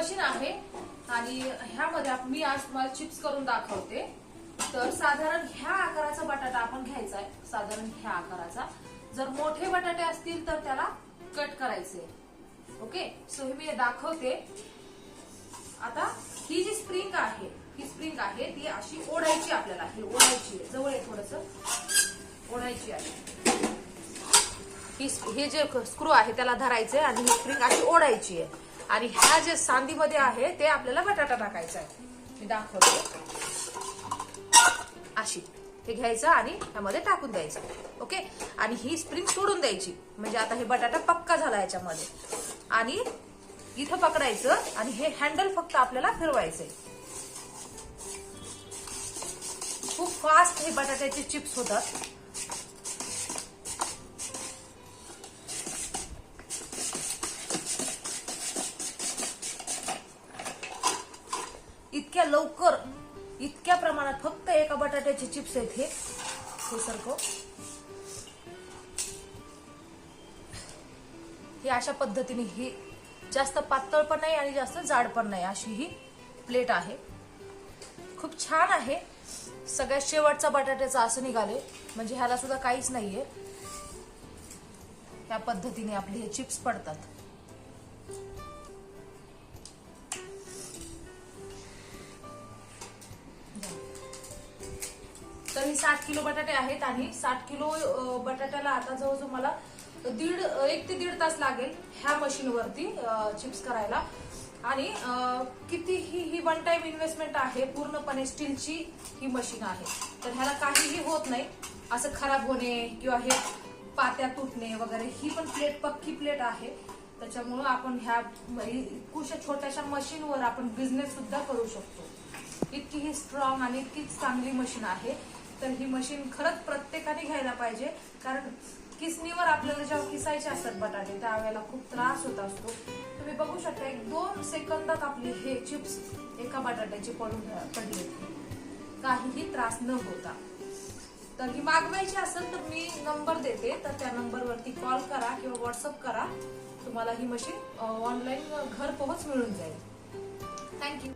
Machine आहे आणि ह्यामध्ये मी आज तुम्हाला चिप्स करून दाखवते। तर साधारण ह्या आकाराचा बटाटा आपण घ्यायचा आहे, साधारण ह्या आकाराचा। जर मोठे बटाटे असतील तर त्याला कट करायचे। ओके, सो हे मी दाखवते। आता ही जी स्प्रिंग आहे, ही स्प्रिंग आहे ती अशी ओढायची, आपल्याला ही ओढायची आहे, जवळ आहे थोडस ओढायची आहे। हे जे स्क्रू आहे त्याला धरायचे आणि ही स्प्रिंग अशी ओढायची आहे आणि ह्या जे सांदीमध्ये आहे ते आपल्याला बटाटा टाकायचा आहे। मी दाखवते, अशी हे घ्यायचं आणि ह्यामध्ये टाकून द्यायचं। ओके, आणि ही स्प्रिंग सोडून द्यायची, म्हणजे आता हे बटाटा पक्का झाला याच्यामध्ये। आणि इथं पकडायचं आणि हे हँडल फक्त आपल्याला फिरवायचंय। खूप फास्ट हे बटाट्याचे चिप्स होतात। इतक्या लवकर, इतक्या प्रमाणात फक्त एका बटाट्याचे चिप्स आहेत हे सारखं। हे अशा पद्धतीने, ही जास्त पातळ पण नाही आणि जास्त जाड पण नाही, अशी ही प्लेट आहे। खूप छान आहे। सगळ्यात शेवटचा बटाट्याचा असं निघाले, म्हणजे ह्याला सुद्धा काहीच नाहीये। ह्या पद्धतीने आपले हे चिप्स पडतात। तर ही 60 किलो बटाटे आहेत आणि 60 किलो बटाट्याला आता जवळजवळ मला 1 ते 1.5 तास लागेल ह्या मशीनवरती चिप्स करायला। आणि किती ही वन टाइम इन्व्हेस्टमेंट आहे, पूर्णपणे स्टीलची ही मशीन आहे। तर ह्याला काहीही होत नाही, असं खराब होणे किंवा हे पात्या तुटणे वगैरे। ही पण प्लेट पक्की प्लेट आहे, त्याच्यामुळे आपण ह्या छोट्याशा मशीनवर आपण बिझनेस सुद्धा करू शकतो। इतकी ही स्ट्रॉंग आणि इतकी चांगली मशीन आहे। तर ही मशीन खरंच प्रत्येकाने घ्यायला पाहिजे, कारण किसणीवर आपल्याला जेव्हा किसायचे असतात बटाटे त्यावेळेला खूप त्रास होत असतो। तुम्ही बघू शकता 1-2 सेकंदात आपले हे चिप्स एका बटाट्याचे पडले, काहीही त्रास न होता। तर ही मागवायची असेल तर मी नंबर देते, तर त्या नंबरवरती कॉल करा किंवा व्हॉट्सअप करा, तुम्हाला ही मशीन ऑनलाईन घर पोहोच मिळून जाईल। थँक्यू।